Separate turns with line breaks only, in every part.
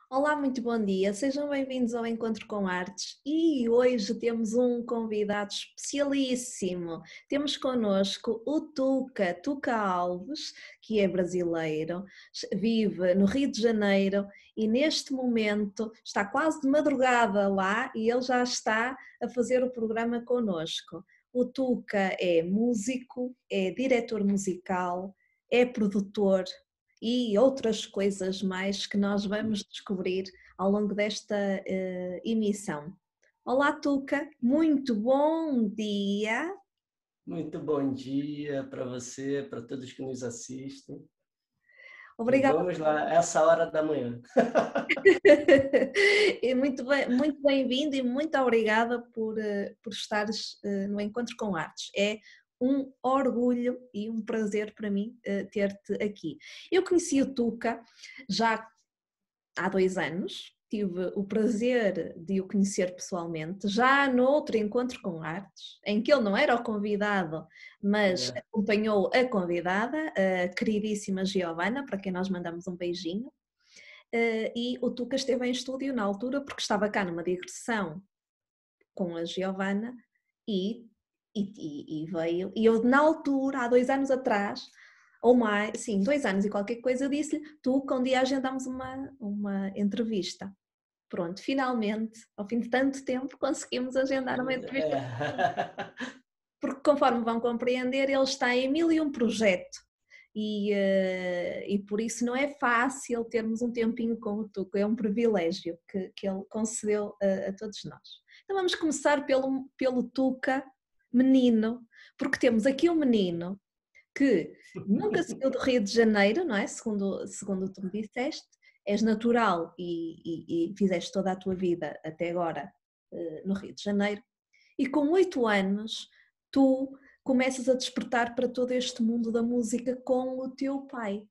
Olá, muito bom dia, sejam bem-vindos ao Encontro com Artes e hoje temos um convidado especialíssimo. Temos connosco o Tuca Alves, que é brasileiro, vive no Rio de Janeiro e neste momento está quase de madrugada lá e ele já está a fazer o programa connosco. O Tuca é músico, é diretor musical, é produtor e outras coisas mais que nós vamos descobrir ao longo desta emissão. Olá, Tuca, muito bom dia.
Muito bom dia para você, para todos que nos assistem. E
Obrigada.
vamos lá, essa hora da manhã.
Muito bem-vindo e muito obrigada por estares no Encontro com Artes. É um orgulho e um prazer para mim ter-te aqui. Eu conheci o Tuca já há 2 anos, tive o prazer de o conhecer pessoalmente, já noutro encontro com artes, em que ele não era o convidado, mas
É.
acompanhou a convidada, a queridíssima Giovana, para quem nós mandamos um beijinho, e o Tuca esteve em estúdio na altura porque estava cá numa digressão com a Giovana e veio, e eu na altura, há 2 anos atrás, ou mais, sim, 2 anos e qualquer coisa, eu disse-lhe, tu, que um dia agendamos uma entrevista. Pronto, finalmente, ao fim de tanto tempo, conseguimos agendar uma entrevista, porque conforme vão compreender, ele está em mil e um projeto e por isso não é fácil termos um tempinho com o Tuco, é um privilégio que ele concedeu a todos nós. Então vamos começar pelo Tuca menino, porque temos aqui um menino que nunca saiu do Rio de Janeiro, não é? Segundo tu me disseste, és natural e fizeste toda a tua vida até agora no Rio de Janeiro, e com 8 anos tu começas a despertar para todo este mundo da música com o teu pai.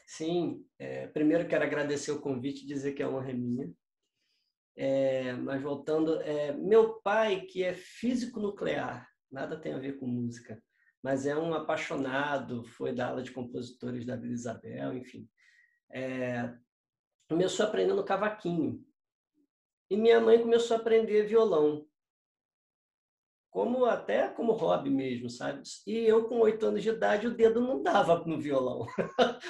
Sim, primeiro quero agradecer o convite e dizer que a honra é minha. Mas voltando, meu pai, que é físico nuclear, nada tem a ver com música, mas é um apaixonado, foi da aula de compositores da Vila Isabel, enfim. Começou aprendendo cavaquinho. E minha mãe começou a aprender violão. Até como hobby mesmo, sabe? E eu, com 8 anos de idade, o dedo não dava no violão,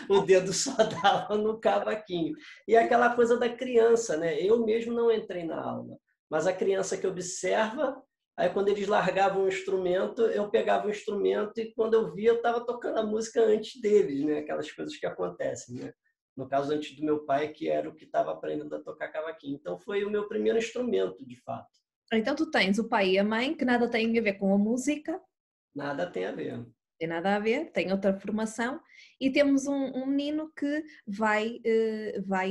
o dedo só dava no cavaquinho. E aquela coisa da criança, né? Eu mesmo não entrei na aula, mas a criança que observa, aí quando eles largavam o instrumento, eu pegava o instrumento e quando eu via, eu estava tocando a música antes deles, né? Aquelas coisas que acontecem, né? No caso, antes do meu pai, que era o que estava aprendendo a tocar cavaquinho. Então, foi o meu primeiro instrumento, de fato.
Então tu tens o pai e a mãe que nada têm a ver com a música,
Nada tem a ver.
tem nada a ver, tem outra formação, e temos um menino que vai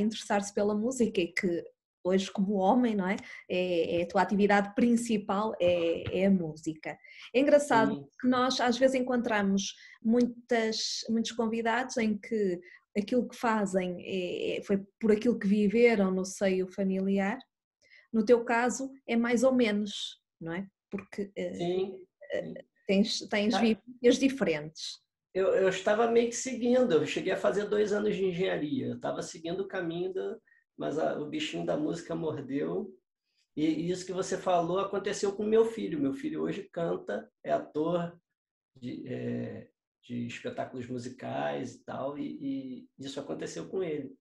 interessar-se pela música e que hoje, como homem, não é? É a tua atividade principal, é a música. É engraçado
Sim.
que nós às vezes encontramos muitos convidados em que aquilo que fazem foi por aquilo que viveram no seio familiar. No teu caso é mais ou menos, não é? Porque
Sim, sim.
tens vivências diferentes.
Eu estava meio que seguindo, eu cheguei a fazer 2 anos de engenharia, eu estava seguindo o caminho, mas o bichinho da música mordeu. E isso que você falou aconteceu com meu filho. Meu filho hoje canta, é ator de espetáculos musicais e tal, e isso aconteceu com ele,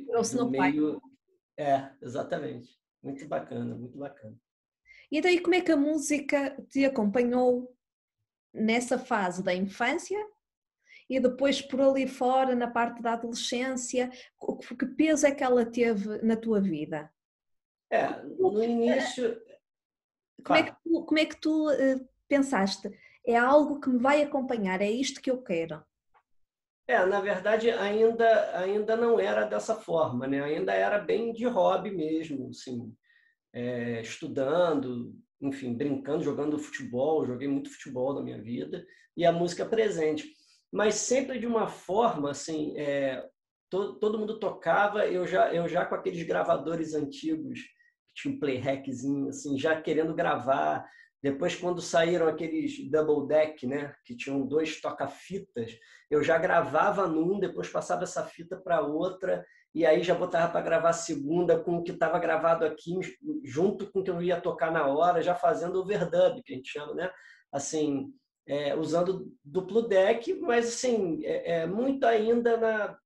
Trouxe
do
no pai.
meio. Exatamente. Muito bacana, muito bacana.
E daí como é que a música te acompanhou nessa fase da infância e depois por ali fora, na parte da adolescência, que peso é que ela teve na tua vida?
No início, claro.
Como é que tu pensaste? É algo que me vai acompanhar, é isto que eu quero.
Na verdade, ainda não era dessa forma, né? Ainda era bem de hobby mesmo, assim, estudando, enfim, brincando, jogando futebol, joguei muito futebol na minha vida, e a música presente. Mas sempre de uma forma, assim, todo mundo tocava, eu já com aqueles gravadores antigos, que tinha um playhackzinho, assim, já querendo gravar, Depois, quando saíram aqueles double deck, né, que tinham 2 toca-fitas, eu já gravava num, depois passava essa fita para outra, e aí já botava para gravar a segunda com o que estava gravado aqui, junto com o que eu ia tocar na hora, já fazendo overdub, que a gente chama, né? Assim, usando duplo deck, mas assim, muito ainda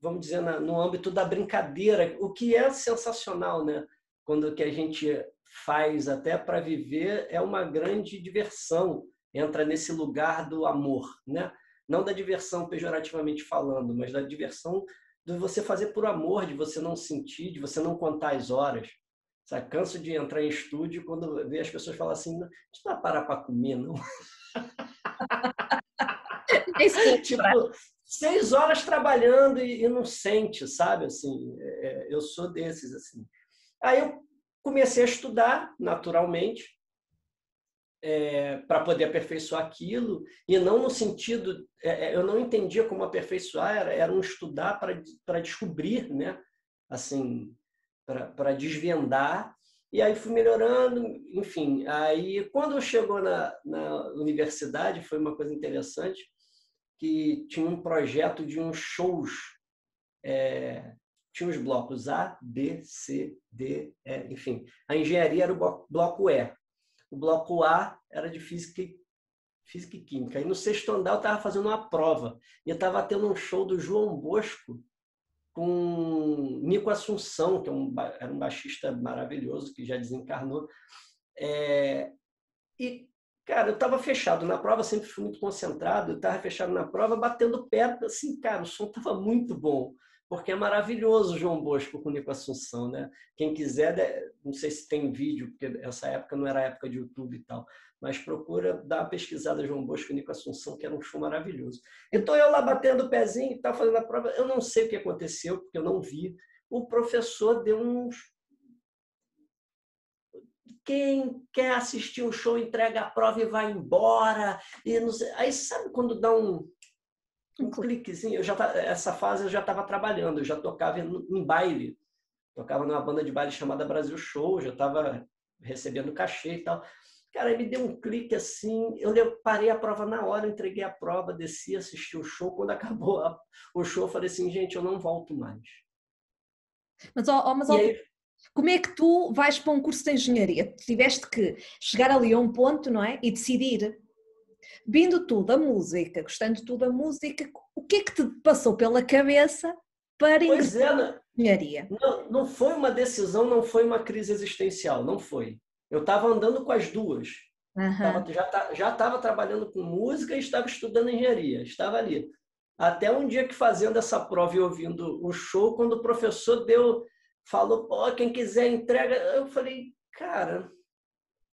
vamos dizer, no âmbito da brincadeira, o que é sensacional, né? Quando o que a gente faz até para viver é uma grande diversão, entra nesse lugar do amor, né? Não da diversão pejorativamente falando, mas da diversão de você fazer por amor, de você não sentir, de você não contar as horas. Sabe? Canso de entrar em estúdio quando vê as pessoas falar assim, não vai parar para comer, não. Tipo, 6 horas trabalhando e não sente, sabe? Assim, eu sou desses, assim. Aí eu comecei a estudar, naturalmente, para poder aperfeiçoar aquilo, e não no sentido... eu não entendia como aperfeiçoar, era um estudar para descobrir, né? Assim, para desvendar. E aí fui melhorando, enfim. Aí, quando chegou na universidade, foi uma coisa interessante, que tinha um projeto de uns shows. Tinha os blocos A, B, C, D, E, enfim. A engenharia era o bloco E. O bloco A era de física e química. E no 6º andar eu estava fazendo uma prova. E eu estava tendo um show do João Bosco com Nico Assunção, que era um baixista maravilhoso, que já desencarnou. E, cara, eu estava fechado na prova, sempre fui muito concentrado, eu estava fechado na prova, batendo perto, assim, cara, o som estava muito bom, porque é maravilhoso o João Bosco com o Nico Assunção, né? Quem quiser, não sei se tem vídeo, porque essa época não era a época de YouTube e tal, mas procura dar uma pesquisada João Bosco e Nico Assunção, que era um show maravilhoso. Então eu lá batendo o pezinho e tal, fazendo a prova, eu não sei o que aconteceu, porque eu não vi. O professor deu uns... Quem quer assistir o show entrega a prova e vai embora. E não sei. Aí sabe quando dá um cliquezinho? Essa fase eu já estava trabalhando, eu já tocava em baile. Tocava numa banda de baile chamada Brasil Show, já estava recebendo cachê e tal. Cara, aí me deu um clique assim, eu parei a prova na hora, entreguei a prova, desci, assisti o show. Quando acabou o show, eu falei assim, gente, eu não volto mais.
Mas,
E aí,
como é que tu vais para um curso de engenharia? Tiveste que chegar ali a um ponto, não é? E decidir, vindo tu da música, gostando tu da música, o que é que te passou pela cabeça para
pois
ingressar
é,
na engenharia?
não foi uma decisão, não foi uma crise existencial, não foi. Eu estava andando com as duas.
Uhum.
Já estava trabalhando com música e estava estudando engenharia. Estava ali. Até um dia que fazendo essa prova e ouvindo o show, quando o professor falou, pô, quem quiser entrega, eu falei, cara,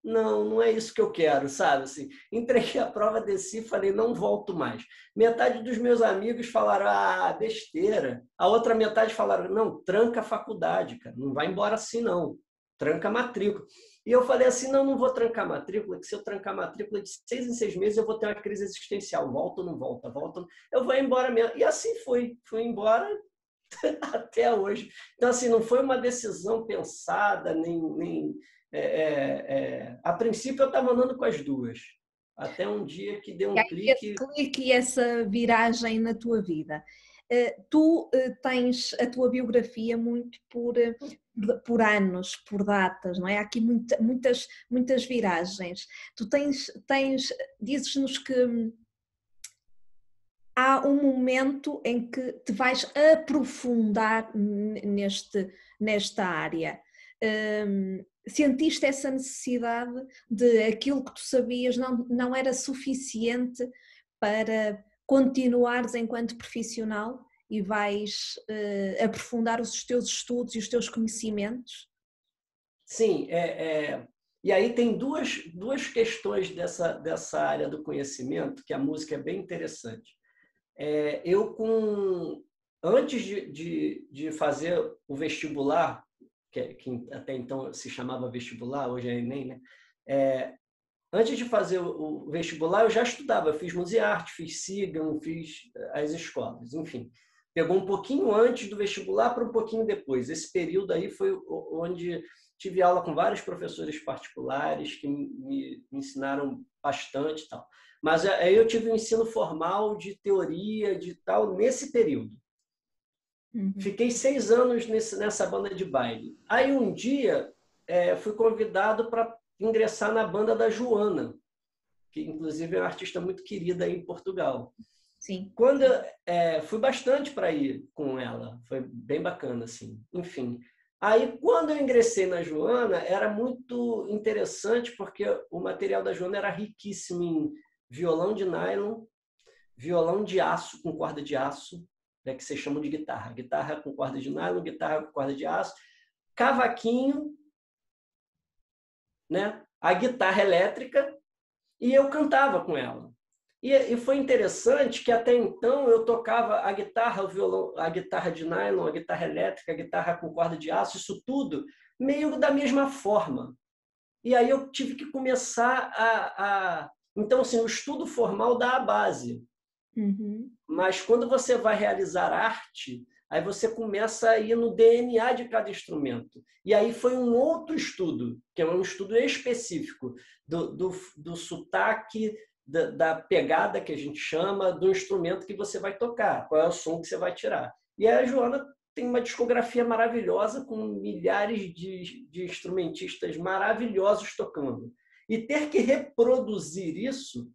não é isso que eu quero, sabe? Assim, entreguei a prova, desci, falei, não volto mais. Metade dos meus amigos falaram, besteira. A outra metade falaram, não, tranca a faculdade, cara, não vai embora assim, não. Tranca a matrícula. E eu falei assim, não vou trancar a matrícula, que se eu trancar a matrícula de 6 em 6 meses eu vou ter uma crise existencial. Volto ou não volta? Volto, eu vou embora mesmo. E assim fui embora até hoje. Então, assim, não foi uma decisão pensada, nem a princípio eu estava andando com as duas, até um dia que deu
E
um
aí, esse
clique.
clique e essa viragem na tua vida. Tu tens a tua biografia muito por anos, por datas, não é? Há aqui muitas viragens. Tu dizes-nos que há um momento em que te vais aprofundar nesta área. Sentiste essa necessidade de aquilo que tu sabias não era suficiente para continuares enquanto profissional e vais aprofundar os teus estudos e os teus conhecimentos?
Sim, e aí tem duas questões dessa área do conhecimento, que a música é bem interessante. Antes de fazer o vestibular, que até então se chamava vestibular, hoje é Enem, né? Antes de fazer o vestibular, eu já estudava, eu fiz Musearte, fiz Sigan, fiz as escolas, enfim. Pegou um pouquinho antes do vestibular para um pouquinho depois. Esse período aí foi onde tive aula com vários professores particulares que me ensinaram bastante e tal. Mas aí eu tive um ensino formal de teoria, de tal, nesse período. Fiquei 6 anos nessa banda de baile. Aí um dia fui convidado para ingressar na banda da Joana, que inclusive é uma artista muito querida aí em Portugal.
Sim.
Quando fui bastante para ir com ela, foi bem bacana, assim. Enfim, aí quando eu ingressei na Joana, era muito interessante porque o material da Joana era riquíssimo em violão de nylon, violão de aço com corda de aço, né, que vocês chamam de guitarra. Guitarra com corda de nylon, guitarra com corda de aço, cavaquinho, né, a guitarra elétrica, e eu cantava com ela. E foi interessante que até então eu tocava a guitarra, o violão, a guitarra de nylon, a guitarra elétrica, a guitarra com corda de aço, isso tudo meio da mesma forma. E aí eu tive que começar Então, assim, o estudo formal dá a base. Mas quando você vai realizar arte, aí você começa a ir no DNA de cada instrumento. E aí foi um outro estudo, que é um estudo específico do sotaque, da pegada que a gente chama, do instrumento que você vai tocar, qual é o som que você vai tirar. E a Joana tem uma discografia maravilhosa, com milhares de instrumentistas maravilhosos tocando. E ter que reproduzir isso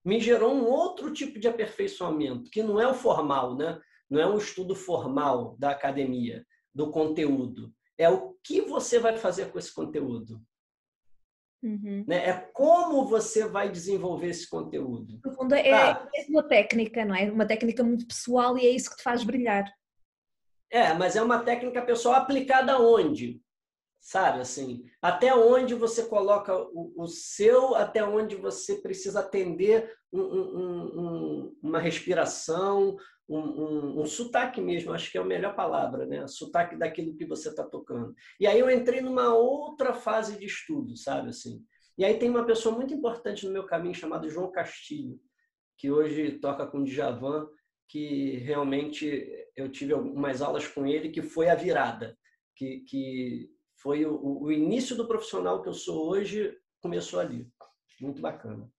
me gerou um outro tipo de aperfeiçoamento, que não é o formal, né? Não é um estudo formal da academia, do conteúdo. É o que você vai fazer com esse conteúdo. Né? É como você vai desenvolver esse conteúdo.
No fundo, é uma técnica, não é? Uma técnica muito pessoal e é isso que te faz brilhar.
Mas é uma técnica pessoal aplicada onde? Sabe, assim, até onde você coloca o seu, até onde você precisa atender uma respiração, um sotaque mesmo, acho que é a melhor palavra, né? Sotaque daquilo que você está tocando. E aí eu entrei numa outra fase de estudo, sabe, assim. E aí tem uma pessoa muito importante no meu caminho chamado João Castilho, que hoje toca com Djavan, que realmente eu tive algumas aulas com ele, que foi a virada, que foi o início do profissional que eu sou hoje, começou ali. Muito bacana.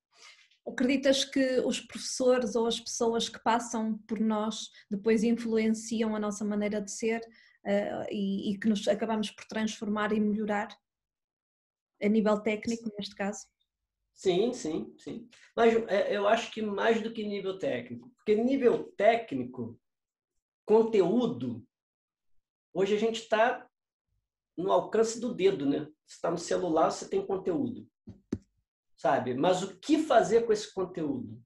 Acreditas que os professores ou as pessoas que passam por nós depois influenciam a nossa maneira de ser e que nos acabamos por transformar e melhorar? A nível técnico, neste caso?
Sim, sim, sim. Mas eu acho que mais do que nível técnico. Porque nível técnico, conteúdo, hoje a gente está no alcance do dedo, né? Você está no celular, você tem conteúdo. Sabe? Mas o que fazer com esse conteúdo?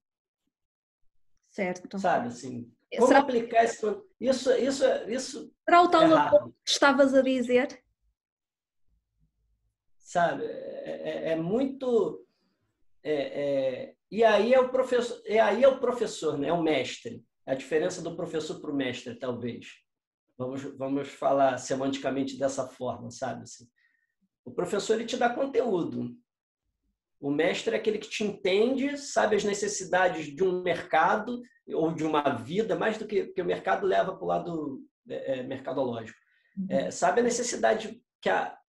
Certo.
Sabe, assim, como aplicar esse conteúdo? Isso
será o tal
errado.
que estavas a dizer?
Sabe? É muito... E aí é o professor, né? É o mestre. A diferença do professor para o mestre, talvez. Vamos falar semanticamente dessa forma, sabe? Assim, o professor ele te dá conteúdo. O mestre é aquele que te entende, sabe as necessidades de um mercado ou de uma vida, mais do que o mercado leva para o lado mercadológico. Sabe a necessidade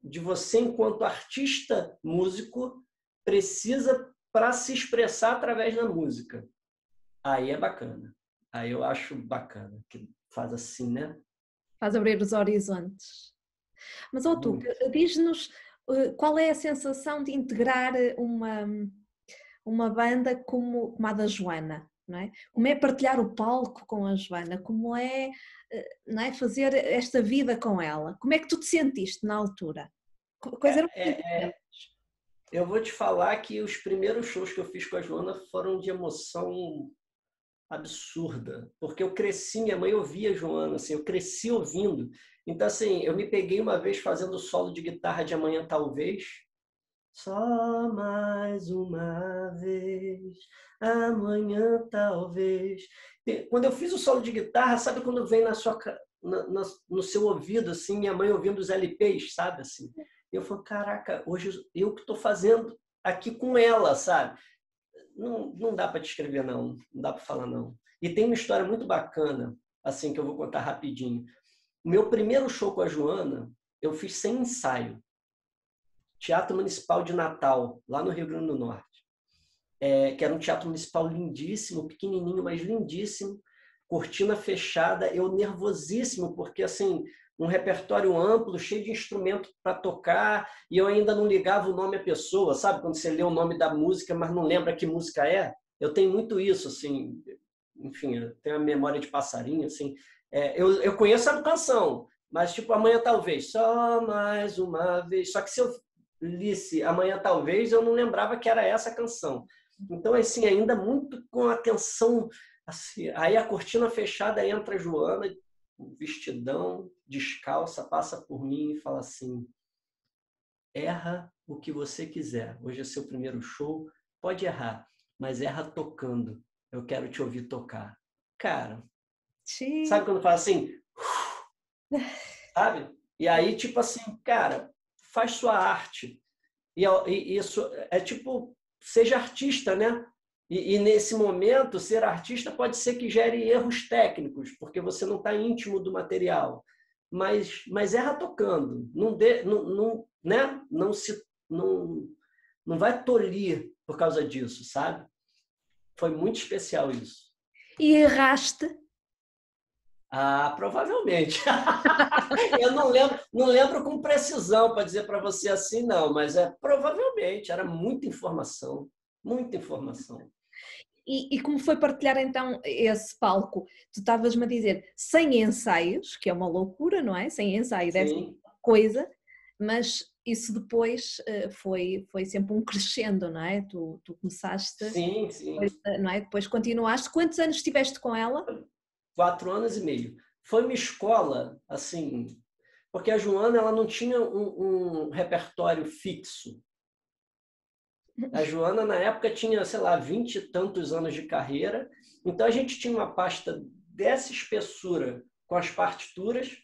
de você, enquanto artista músico, precisa para se expressar através da música. Aí é bacana. Aí eu acho bacana que faz assim, né?
Faz abrir os horizontes. Mas, tu, diz-nos qual é a sensação de integrar uma banda como a da Joana, não é? Como é partilhar o palco com a Joana? Como é, não é, fazer esta vida com ela? Como é que tu te sentiste na altura? Quais eram
eu vou te falar que os primeiros shows que eu fiz com a Joana foram de emoção absurda, porque eu cresci, minha mãe ouvia a Joana, assim, eu cresci ouvindo. Então, assim, eu me peguei uma vez fazendo solo de guitarra de Amanhã Talvez. Só mais uma vez, amanhã talvez. Quando eu fiz o solo de guitarra, sabe quando vem no seu ouvido, assim, minha mãe ouvindo os LPs, sabe? Assim, eu falo, caraca, hoje eu que estou fazendo aqui com ela, sabe? Não dá para descrever, não dá para falar, não. E tem uma história muito bacana, assim, que eu vou contar rapidinho. O meu primeiro show com a Joana, eu fiz sem ensaio. Teatro Municipal de Natal, lá no Rio Grande do Norte. Que era um teatro municipal lindíssimo, pequenininho, mas lindíssimo, cortina fechada, eu nervosíssimo, porque assim, um repertório amplo, cheio de instrumento para tocar, e eu ainda não ligava o nome à pessoa, sabe? Quando você lê o nome da música, mas não lembra que música é. Eu tenho muito isso, assim, enfim, eu tenho a memória de passarinho, assim. Eu conheço a canção, mas tipo, amanhã talvez, só mais uma vez. Só que se eu lisse amanhã talvez, eu não lembrava que era essa canção. Então, assim, ainda muito com atenção, assim, aí a cortina fechada, entra a Joana, um vestidão, descalça, passa por mim e fala assim: erra o que você quiser. Hoje é seu primeiro show, pode errar, mas erra tocando. Eu quero te ouvir tocar. Cara, sabe quando fala assim? Sabe? E aí, tipo assim, cara, faz sua arte. E isso é tipo, seja artista, né? E nesse momento, ser artista pode ser que gere erros técnicos, porque você não está íntimo do material. Mas erra tocando. Não, né? Não vai tolir por causa disso, sabe? Foi muito especial isso.
E erraste?
Ah, provavelmente. Eu não lembro com precisão para dizer para você assim, não, mas provavelmente era muita informação, muita informação.
E como foi partilhar então esse palco? Tu estavas-me a dizer sem ensaios, que é uma loucura, não é? Sem ensaio deve ser
Sim,
coisa, mas isso depois foi sempre um crescendo, não é? Tu começaste,
sim, sim.
não é? Depois continuaste. Quantos anos estiveste com ela?
4 anos e meio. Foi uma escola, assim, porque a Joana ela não tinha um repertório fixo. A Joana, na época, tinha, sei lá, 20 e tantos anos de carreira. Então, a gente tinha uma pasta dessa espessura com as partituras,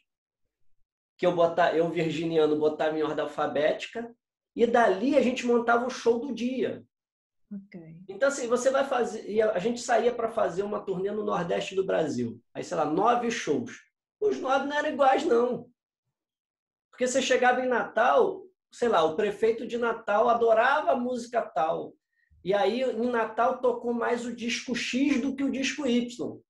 que eu virginiano, botava em ordem alfabética, e dali a gente montava o show do dia.
Ok.
Então, assim, você vai fazer. E a gente saía para fazer uma turnê no Nordeste do Brasil. Aí, sei lá, 9 shows. Os 9 não eram iguais, não. Porque você chegava em Natal, sei lá, o prefeito de Natal adorava a música tal. E aí, em Natal, tocou mais o disco X do que o disco Y.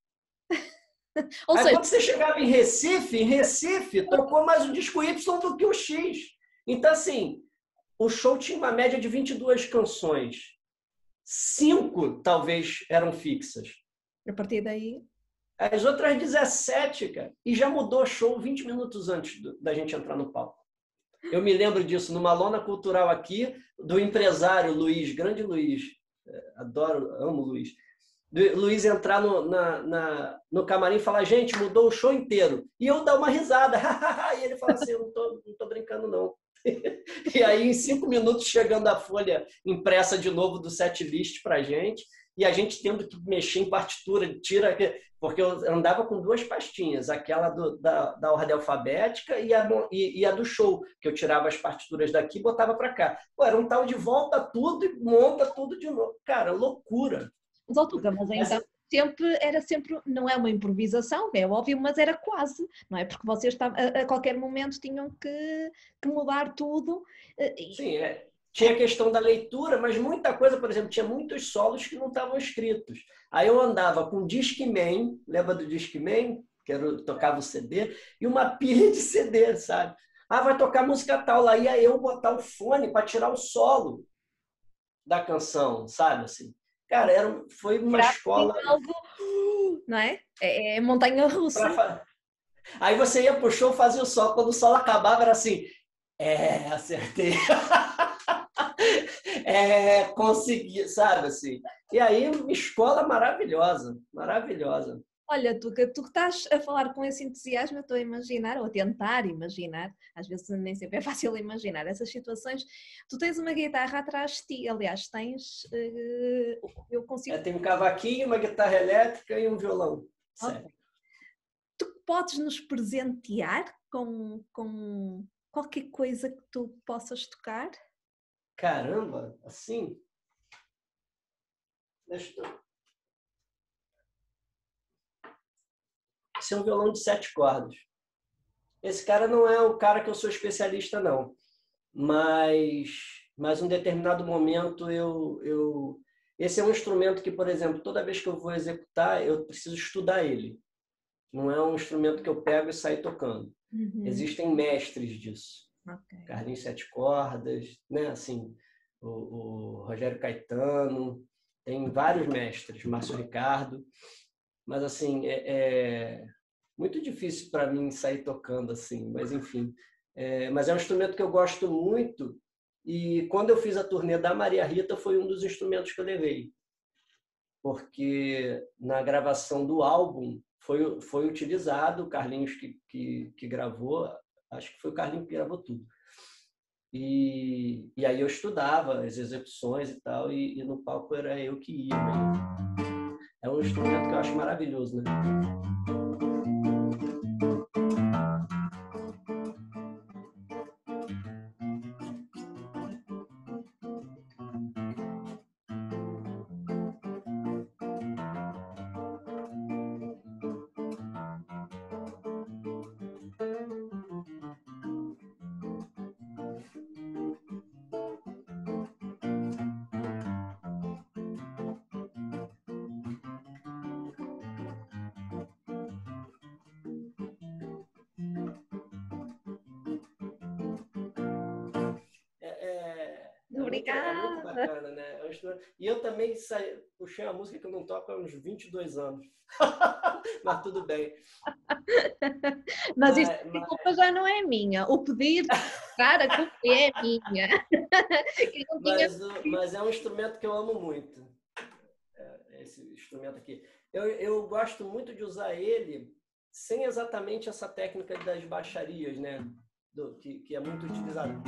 Ou
Aí,
seja,
quando você chegava em Recife, tocou mais o disco Y do que o X. Então, assim, o show tinha uma média de 22 canções. 5, talvez, eram fixas.
a partir daí,
As outras 17, cara, e já mudou o show 20 minutos antes da gente entrar no palco. Eu me lembro disso numa lona cultural aqui, do empresário Luiz, grande Luiz, adoro, amo o Luiz. Luiz entrar no camarim e falar: gente, mudou o show inteiro. E eu dar uma risada. E ele fala assim: eu não tô brincando, não. E aí, em 5 minutos, chegando a folha impressa de novo do set list para a gente, e a gente tendo que mexer em partitura, porque eu andava com 2 pastinhas, aquela da ordem alfabética e a do show, que eu tirava as partituras daqui e botava para cá. Pô, era um tal de volta tudo e monta tudo de novo. Cara, loucura.
mas ó Tuga, mas
Mas,
então era sempre, não é uma improvisação, é óbvio, mas era quase, não é? Porque vocês estavam, a qualquer momento tinham que mudar tudo.
sim, tinha a questão da leitura, mas muita coisa, por exemplo, tinha muitos solos que não estavam escritos. Aí eu andava com Discman, lembra do Discman? Tocava o CD, e uma pilha de CD, sabe? Ah, vai tocar música tal, lá ia eu botar o fone para tirar o solo da canção, sabe? Assim, cara, foi uma
Era assim
escola.
algo, não é? É montanha russa.
Aí você ia pro show, fazia o solo. Quando o solo acabava, era assim: acertei. Consegui, sabe assim. E aí, uma escola maravilhosa, maravilhosa.
Olha, Tuga, tu que estás a falar com esse entusiasmo, eu estou a imaginar, ou a tentar imaginar, às vezes nem sempre é fácil imaginar essas situações. Tu tens uma guitarra atrás de ti, aliás, eu consigo.
Tem um cavaquinho, uma guitarra elétrica e um violão.
Ok.
Sério.
Tu podes nos presentear com qualquer coisa que tu possas tocar?
Caramba, assim. Deixa eu... Esse é um violão de 7 cordas. esse cara não é o cara que eu sou especialista, não. Mas um determinado momento esse é um instrumento que, por exemplo, toda vez que eu vou executar, eu preciso estudar ele. Não é um instrumento que eu pego e saio tocando. Existem mestres disso.
Okay.
Carlinhos Sete Cordas, né? Assim, o Rogério Caetano, tem vários mestres, Márcio Ricardo, mas assim, é muito difícil para mim sair tocando assim, mas enfim. Mas é um instrumento que eu gosto muito e quando eu fiz a turnê da Maria Rita foi um dos instrumentos que eu levei, porque na gravação do álbum foi utilizado, o Carlinhos que gravou, acho que foi o Carlinhos que gravou tudo. E aí eu estudava as execuções e tal, e no palco era eu que ia mesmo. É um instrumento que eu acho maravilhoso, né? É muito
Obrigada!
bacana, né? E eu também puxei uma música que eu não toco há uns 22 anos. Mas tudo bem.
Mas isto, a culpa já não é minha. O pedir, cara, a culpa é minha.
Mas é um instrumento que eu amo muito. Esse instrumento aqui. Eu gosto muito de usar ele sem exatamente essa técnica das baixarias, né? Que é muito utilizado.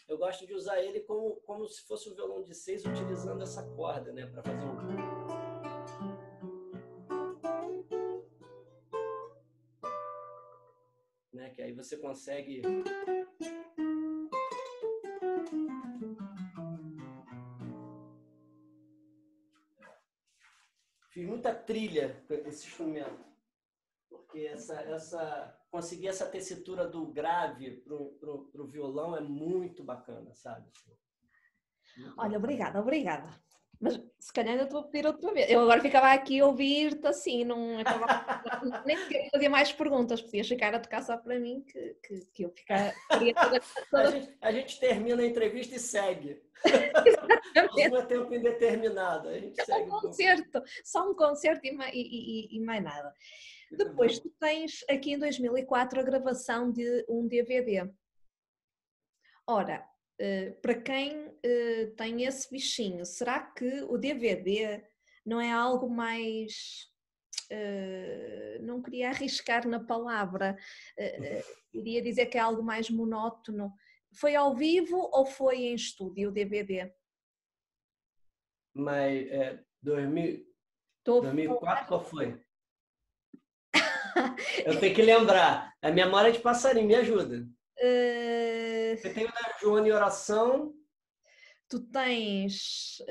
Eu gosto de usar ele como se fosse um violão de 6 utilizando essa corda, né? Para fazer né? Que aí você consegue... Fiz muita trilha com esse instrumento, porque conseguir essa tessitura do grave pro violão é muito bacana, sabe?
Muito Olha, bacana. Obrigada. Mas se calhar ainda estou a pedir outra vez. Eu agora ficava aqui a ouvir-te assim, não acabava, nem sequer fazia mais perguntas, podias ficar a tocar só para mim, que eu ficaria toda...
A gente termina a entrevista e segue. Não é tempo indeterminado, a gente segue
só um concerto e mais nada. Depois tu tens aqui em 2004 a gravação de um DVD. Ora, para quem tem esse bichinho, será que o DVD não é algo mais... não queria arriscar na palavra, iria dizer que é algo mais monótono. Foi ao vivo ou foi em estúdio o DVD?
Mas 2004 qual foi? Eu tenho que lembrar. A memória de passarinho, me ajuda. Você tem o da Joana em Oração.
Tu tens...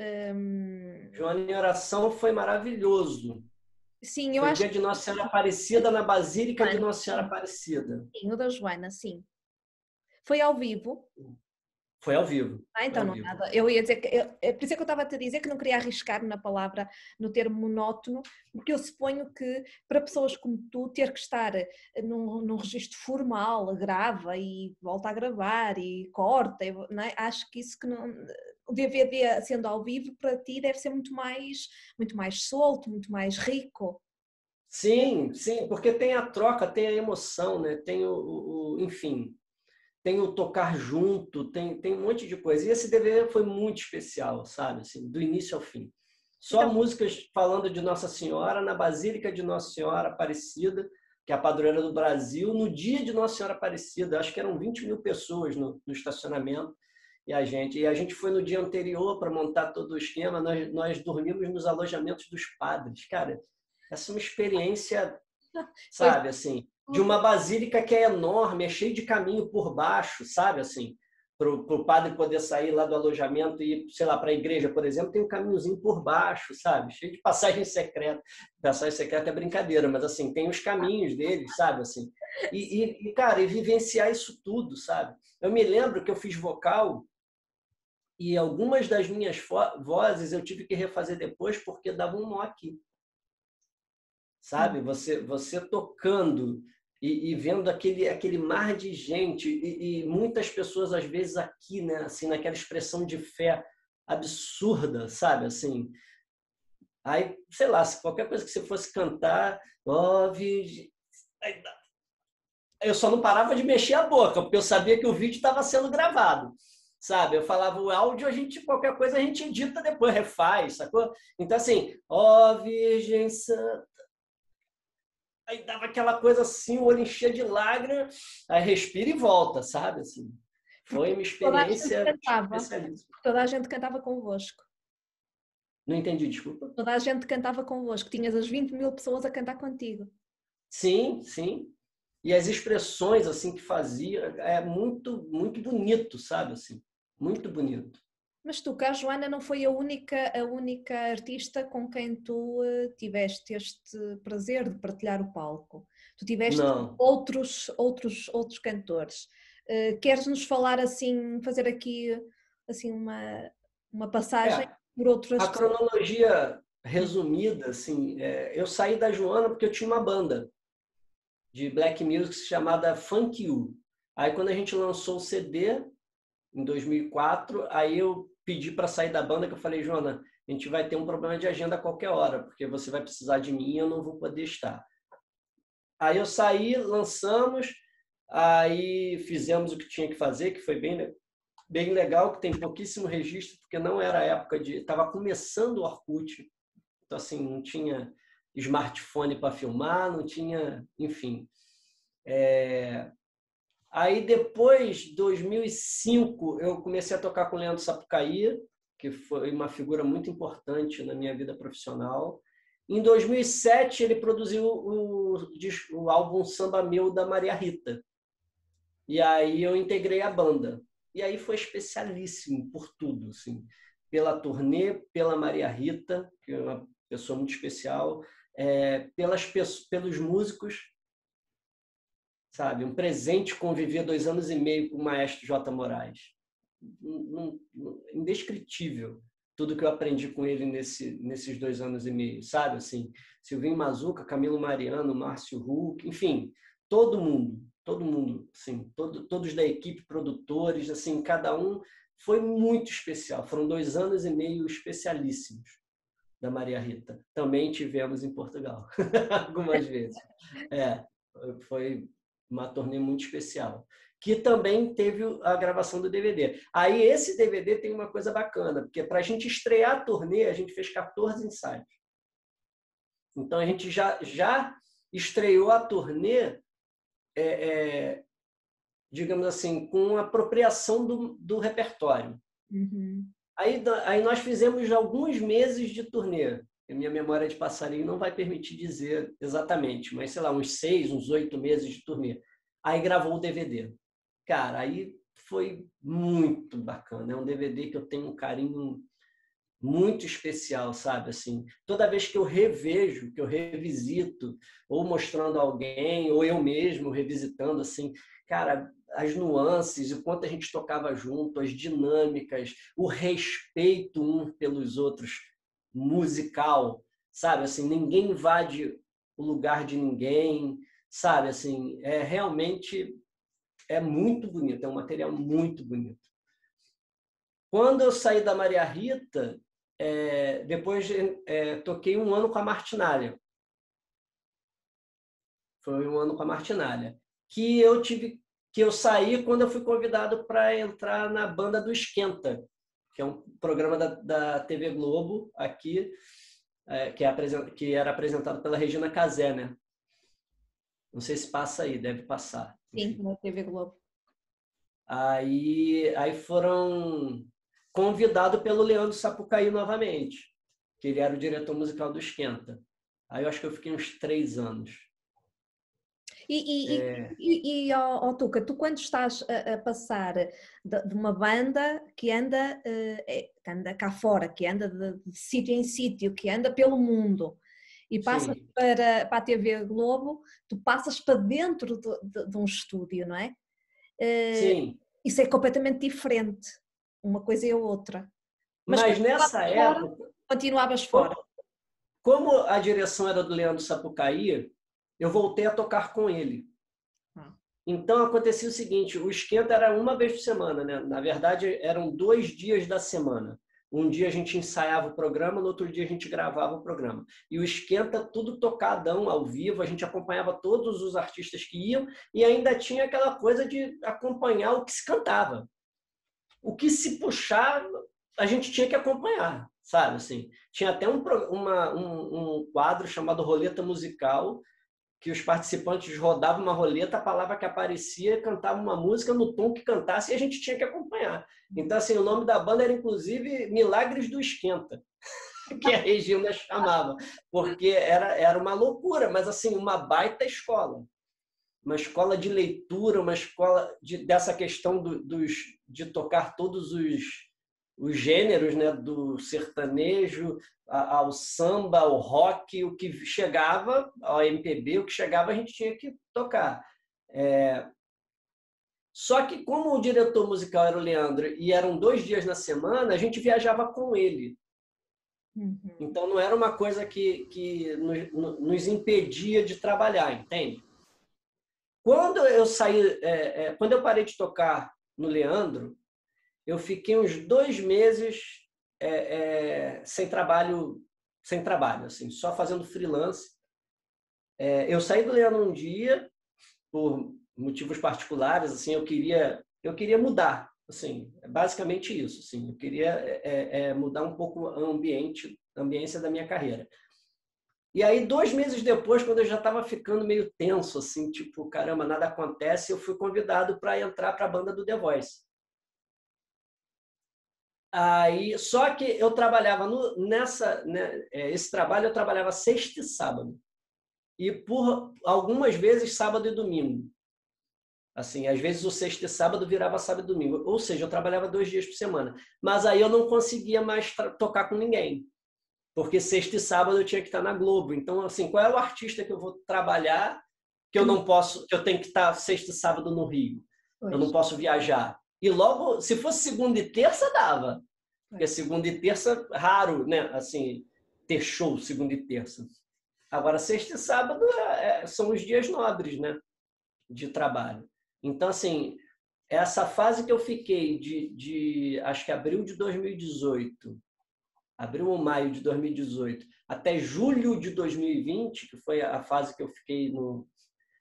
Joana em Oração foi maravilhoso.
Sim, eu
foi
acho
dia de Nossa Senhora Aparecida, na Basílica de Nossa Senhora Aparecida.
Sim, o da Joana, sim. Foi ao vivo?
Foi ao vivo.
Então não é nada. Eu ia dizer que... por isso é que eu estava a te dizer que não queria arriscar na palavra, no termo monótono, porque eu suponho que para pessoas como tu ter que estar num registro formal, grava e volta a gravar e corta, não é? Acho que isso que não... O DVD sendo ao vivo para ti deve ser muito mais solto, muito mais rico.
Sim, porque tem a troca, tem a emoção, né? Tem enfim, tem o tocar junto, tem um monte de coisa. E esse DVD foi muito especial, sabe? Assim, do início ao fim. Só então, músicas falando de Nossa Senhora na Basílica de Nossa Senhora Aparecida, que é a padroeira do Brasil, no dia de Nossa Senhora Aparecida. Acho que eram 20 mil pessoas no estacionamento. E a gente foi no dia anterior para montar todo o esquema. Nós dormimos nos alojamentos dos padres. Cara, essa é uma experiência, sabe, assim, de uma basílica que é enorme, é cheio de caminho por baixo, sabe, assim. o padre poder sair lá do alojamento e ir, sei lá, para a igreja, por exemplo, tem um caminhozinho por baixo, sabe? Cheio de passagem secreta. Passagem secreta é brincadeira, mas assim, tem os caminhos deles, sabe? Assim, cara, e vivenciar isso tudo, sabe? Eu me lembro que eu fiz vocal e algumas das minhas vozes eu tive que refazer depois porque dava um nó aqui. Sabe? Você tocando e vendo aquele mar de gente e muitas pessoas às vezes aqui, né, assim, naquela expressão de fé absurda, sabe? Assim, aí, sei lá, se qualquer coisa que você fosse cantar, ó, Virgem, eu só não parava de mexer a boca, porque eu sabia que o vídeo estava sendo gravado, sabe? Eu falava o áudio, qualquer coisa a gente edita depois, refaz, sacou? Então, assim, ó Virgem Santa. Aí dava aquela coisa assim, o olho enchia de lágrimas, aí respira e volta, sabe? Assim, foi uma experiência especialíssima.
Toda a gente cantava convosco.
Não entendi, desculpa.
Toda a gente cantava convosco. Tinhas as 20.000 pessoas a cantar contigo.
Sim, sim. E as expressões assim que fazia, é muito, muito bonito, sabe? Assim, muito bonito.
Mas tu, cá, Joana, não foi a única artista com quem tu tiveste este prazer de partilhar o palco. Tu tiveste outros cantores. Queres-nos falar assim, fazer aqui assim uma passagem por outras...
A cronologia resumida, assim, eu saí da Joana porque eu tinha uma banda de black music chamada Funk You. Aí quando a gente lançou o CD em 2004, aí eu pedi para sair da banda, que eu falei, Joana, a gente vai ter um problema de agenda a qualquer hora, porque você vai precisar de mim e eu não vou poder estar. Aí eu saí, lançamos, aí fizemos o que tinha que fazer, que foi bem legal, que tem pouquíssimo registro, porque não era a época de... Estava começando o Orkut, então assim, não tinha smartphone para filmar, não tinha... Enfim. Aí depois, de 2005, eu comecei a tocar com o Leandro Sapucaí, que foi uma figura muito importante na minha vida profissional. Em 2007, ele produziu o álbum Samba Meu da Maria Rita. E aí eu integrei a banda. E aí foi especialíssimo por tudo, assim, pela turnê, pela Maria Rita, que é uma pessoa muito especial, pelos músicos, sabe? Um presente conviver 2 anos e meio com o maestro J. Moraes. Indescritível tudo que eu aprendi com ele nesses 2 anos e meio, sabe? Assim, Silvinho Mazuca, Camilo Mariano, Márcio Huck, enfim, todo mundo, assim, todos da equipe, produtores, assim, cada um foi muito especial. Foram 2 anos e meio especialíssimos da Maria Rita. Também tivemos em Portugal, algumas vezes. Foi uma turnê muito especial, que também teve a gravação do DVD. Aí esse DVD tem uma coisa bacana, porque para a gente estrear a turnê, a gente fez 14 ensaios. Então a gente já estreou a turnê, digamos assim, com apropriação do repertório.
Uhum.
Aí nós fizemos alguns meses de turnê. A minha memória de passarinho não vai permitir dizer exatamente, mas sei lá, uns 6, uns 8 meses de turnê. Aí gravou o DVD. Cara, aí foi muito bacana. É um DVD que eu tenho um carinho muito especial, sabe? Assim, toda vez que eu revejo, que eu revisito, ou mostrando a alguém, ou eu mesmo revisitando, assim, cara, as nuances, o quanto a gente tocava junto, as dinâmicas, o respeito um pelos outros, musical, sabe? Assim, ninguém invade o lugar de ninguém, sabe? Assim, realmente muito bonito, é um material muito bonito. Quando eu saí da Maria Rita, depois toquei 1 ano com a Martinália. Foi 1 ano com a Martinália. Que eu saí quando eu fui convidado para entrar na banda do Esquenta, que é um programa da TV Globo aqui, que era apresentado pela Regina Casé, né? Não sei se passa aí, deve passar.
Sim, na TV Globo.
Aí foram convidados pelo Leandro Sapucaí novamente, que ele era o diretor musical do Esquenta. Aí eu acho que eu fiquei uns 3 anos.
Tuca, tu quando estás a passar de uma banda que anda, anda cá fora, que anda de sítio em sítio, que anda pelo mundo, e passas
Sim,
para a TV Globo, tu passas para dentro de um estúdio, não é?
sim.
Isso é completamente diferente, uma coisa e a outra. Mas
Mas nessa época,
continuavas fora.
como, como a direção era do Leandro Sapucaí, eu voltei a tocar com ele. Então acontecia o seguinte, o esquenta era uma vez por semana, né? Na verdade, eram 2 dias da semana. Um dia a gente ensaiava o programa, no outro dia a gente gravava o programa. E o esquenta, tudo tocadão, ao vivo, a gente acompanhava todos os artistas que iam e ainda tinha aquela coisa de acompanhar o que se cantava. O que se puxava, a gente tinha que acompanhar, sabe? Assim, tinha até um quadro chamado Roleta Musical, que os participantes rodavam uma roleta, a palavra que aparecia, cantava uma música no tom que cantasse e a gente tinha que acompanhar. Então, assim, o nome da banda era, inclusive, Milagres do Esquenta, que a Regina chamava, porque era uma loucura, mas, assim, uma baita escola. Uma escola de leitura, uma escola dessa questão de tocar todos os gêneros, né, do sertanejo ao samba, ao rock, o que chegava, ao MPB, o que chegava a gente tinha que tocar. Só que como o diretor musical era o Leandro e eram 2 dias na semana, a gente viajava com ele. Então não era uma coisa que nos impedia de trabalhar, entende? Quando eu saí, quando eu parei de tocar no Leandro, eu fiquei uns 2 meses sem trabalho, assim, só fazendo freelance. Eu saí do Leandro um dia por motivos particulares, assim, eu queria mudar, assim, é basicamente isso, assim, eu queria mudar um pouco a ambiência da minha carreira. E aí, 2 meses depois, quando eu já estava ficando meio tenso, assim, tipo, caramba, nada acontece, eu fui convidado para entrar para a banda do The Voice. Aí, só que eu trabalhava esse trabalho eu trabalhava sexta e sábado. E por algumas vezes sábado e domingo. Assim, às vezes o sexta e sábado virava sábado e domingo. Ou seja, eu trabalhava 2 dias por semana. Mas aí eu não conseguia mais tocar com ninguém. Porque sexta e sábado eu tinha que estar na Globo. Então, assim, qual é o artista que eu vou trabalhar que eu não posso, que eu tenho que estar sexta e sábado no Rio? Eu não posso viajar. E logo, se fosse segunda e terça, dava. Porque segunda e terça, raro, né? Assim, ter show segunda e terça. Agora, sexta e sábado são os dias nobres, né? De trabalho. Então, assim, essa fase que eu fiquei acho que abril de 2018, abril ou maio de 2018, até julho de 2020, que foi a fase que eu fiquei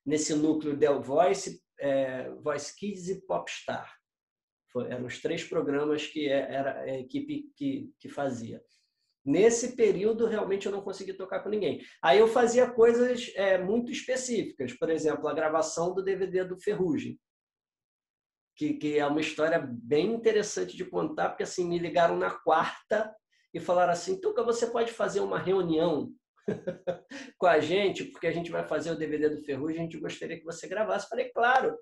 nesse núcleo The Voice, Voice Kids e Popstar. Eram os 3 programas que era a equipe que fazia. Nesse período, realmente, eu não consegui tocar com ninguém. Aí eu fazia coisas muito específicas. Por exemplo, a gravação do DVD do Ferrugem, que é uma história bem interessante de contar, porque assim, me ligaram na quarta e falaram assim, Tuca, você pode fazer uma reunião com a gente, porque a gente vai fazer o DVD do Ferrugem, a gente gostaria que você gravasse. Falei, claro.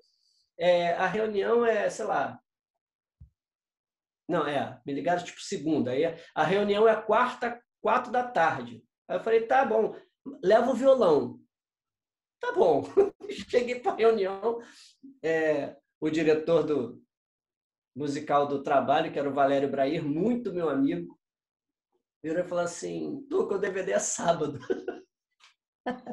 A reunião sei lá, não, me ligaram tipo segunda. Aí a reunião é quarta, 4 da tarde. Aí eu falei, tá bom, leva o violão. Tá bom. Cheguei para a reunião, o diretor do musical do trabalho, que era o Valério Brair, muito meu amigo, virou e falou assim, Tuca, o DVD é sábado.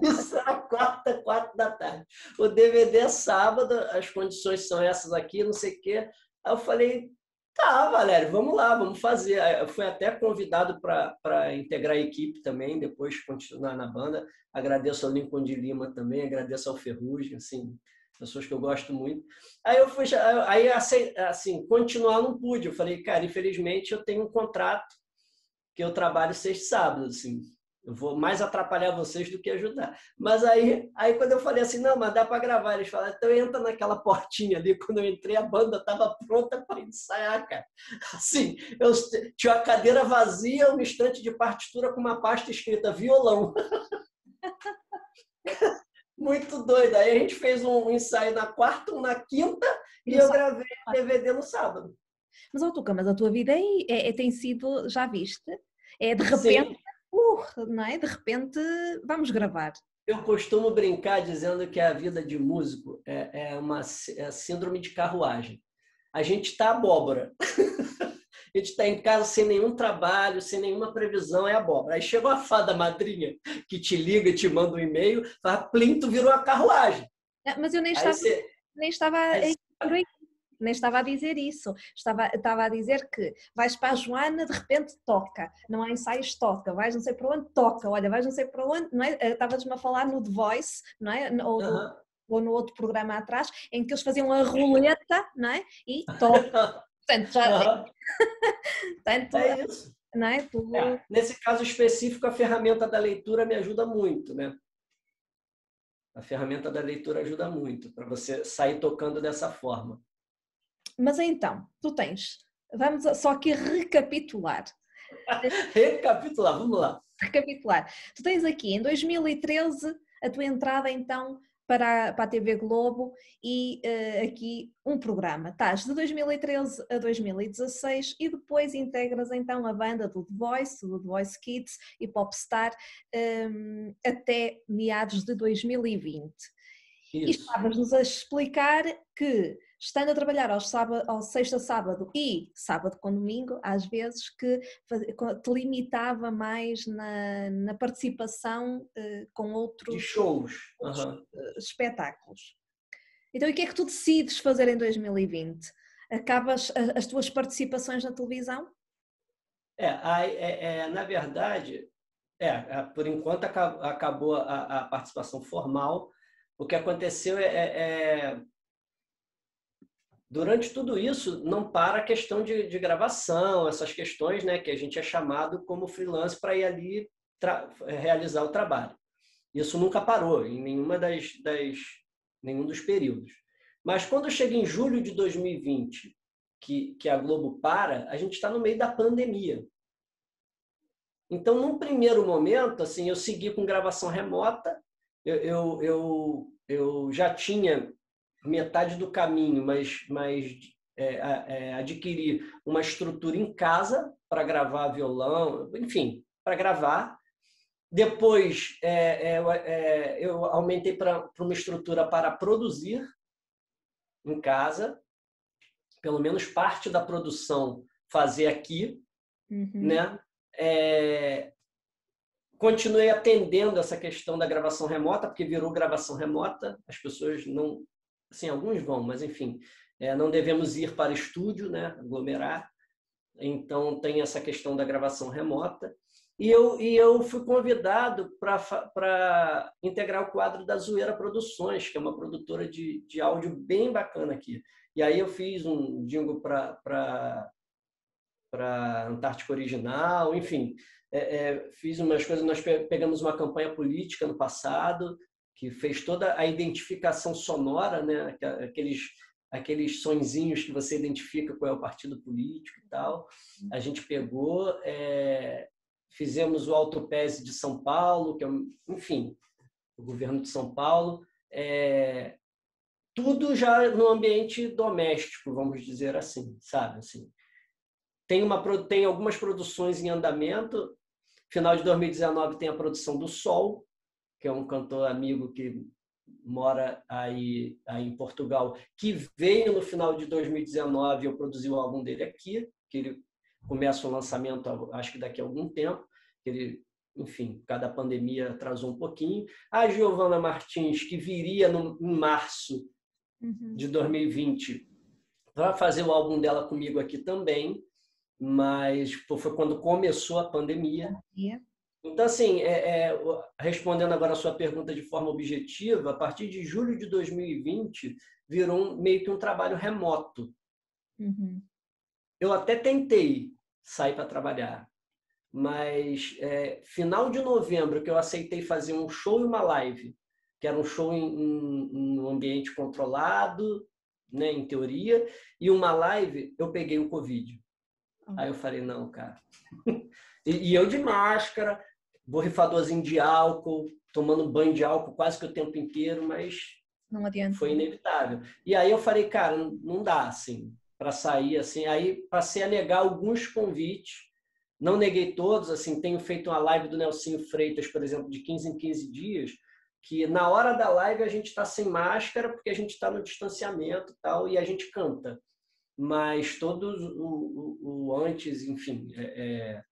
Isso era quarta, 4 da tarde. O DVD é sábado, as condições são essas aqui, não sei o quê. Aí eu falei, tá, Valério, vamos lá, vamos fazer. Eu fui até convidado para integrar a equipe também, depois continuar na banda. Agradeço ao Lincoln de Lima também, agradeço ao Ferrugem, assim, pessoas que eu gosto muito. Aí eu fui, aí assim, continuar não pude. Eu falei, cara, infelizmente eu tenho um contrato que eu trabalho sexta e sábado, assim. Eu vou mais atrapalhar vocês do que ajudar. Mas aí quando eu falei assim, não, mas dá para gravar, eles falaram, então entra naquela portinha ali. Quando eu entrei, a banda estava pronta para ensaiar, cara. Assim, eu tinha uma cadeira vazia, uma estante de partitura com uma pasta escrita violão. Muito doido. Aí a gente fez um ensaio na quarta, um na quinta, e eu gravei o DVD no sábado.
Mas, Tuca, mas a tua vida tem sido, já viste? É de repente,
Sim.
não é? De repente, vamos gravar.
Eu costumo brincar dizendo que a vida de músico é uma síndrome de carruagem. A gente está abóbora. A gente está em casa sem nenhum trabalho, sem nenhuma previsão, é abóbora. Aí chega uma fada madrinha que te liga, te manda um e-mail, fala, plim, tu virou uma carruagem.
Mas eu nem estava por aí. Nem estava a dizer isso. Estava a dizer que vais para a Joana, de repente toca. Não há ensaios, toca. Vais não sei para onde, toca. Olha, vais não sei para onde. Não é? Estavas-me a falar no The Voice, não é? Ou no outro programa atrás, em que eles faziam a roleta, não é? E toca. Portanto, já... Portanto,
é isso.
Não é? Tudo...
Nesse caso específico, a ferramenta da leitura me ajuda muito, né? A ferramenta da leitura ajuda muito para você sair tocando dessa forma.
Mas então, tu tens, vamos só aqui recapitular.
Recapitular, vamos lá.
Recapitular. Tu tens aqui em 2013 a tua entrada então para a TV Globo e aqui um programa. Estás de 2013 a 2016 e depois integras então a banda do The Voice Kids e Popstar até meados de 2020.
Isso.
E estavas-nos a explicar que, estando a trabalhar ao sexta a sábado e sábado com domingo, às vezes que te limitava mais na participação com outros,
de shows,
espetáculos. Então, e o que é que tu decides fazer em 2020? Acabas as tuas participações na televisão?
Na verdade, por enquanto acabou a participação formal. O que aconteceu durante tudo isso, não para a questão de gravação, essas questões, né, que a gente é chamado como freelance para ir ali realizar o trabalho. Isso nunca parou em nenhum dos períodos. Mas quando chega em julho de 2020, que a Globo para, a gente está no meio da pandemia. Então, num primeiro momento, assim, eu segui com gravação remota. Eu já tinha metade do caminho, mas adquiri uma estrutura em casa para gravar violão, enfim, para gravar. Depois, eu aumentei para uma estrutura para produzir em casa, pelo menos parte da produção fazer aqui, né? Continuei atendendo essa questão da gravação remota, porque virou gravação remota, as pessoas não... Assim, alguns vão, mas enfim, não devemos ir para estúdio, né? Aglomerar. Então, tem essa questão da gravação remota. E eu fui convidado para integrar o quadro da Zoeira Produções, que é uma produtora de áudio bem bacana aqui. E aí eu fiz um jingle para Antártica Original, enfim, fiz umas coisas. Nós pegamos uma campanha política no passado, que fez toda a identificação sonora, né? Aqueles sonzinhos que você identifica qual é o partido político e tal. A gente pegou, fizemos o Autopese de São Paulo, que é, enfim, o governo de São Paulo. Tudo já no ambiente doméstico, vamos dizer assim, sabe? Assim, tem algumas produções em andamento. Final de 2019 tem a produção do Sol, que é um cantor amigo que mora aí em Portugal, que veio no final de 2019, eu produzi o álbum dele aqui, que ele começa o lançamento, acho que daqui a algum tempo, ele, enfim, cada pandemia atrasou um pouquinho. A Giovana Martins, que viria em março de 2020, vai fazer o álbum dela comigo aqui também, mas foi quando começou a pandemia. Então, assim, respondendo agora a sua pergunta de forma objetiva, a partir de julho de 2020, virou meio que um trabalho remoto. Eu até tentei sair para trabalhar, mas final de novembro, que eu aceitei fazer um show e uma live, que era um show em um ambiente controlado, né, em teoria, e uma live, eu peguei o Covid. Aí eu falei, não, cara. E eu de máscara, borrifadorzinho de álcool, tomando banho de álcool quase que o tempo inteiro, mas
Não adianta.
foi inevitável. E aí eu falei, cara, não dá, assim, para sair, assim. Aí passei a negar alguns convites, não neguei todos, assim, tenho feito uma live do Nelsinho Freitas, por exemplo, de 15 em 15 dias, que na hora da live a gente está sem máscara, porque a gente está no distanciamento e tal, e a gente canta. Mas todo o antes, enfim,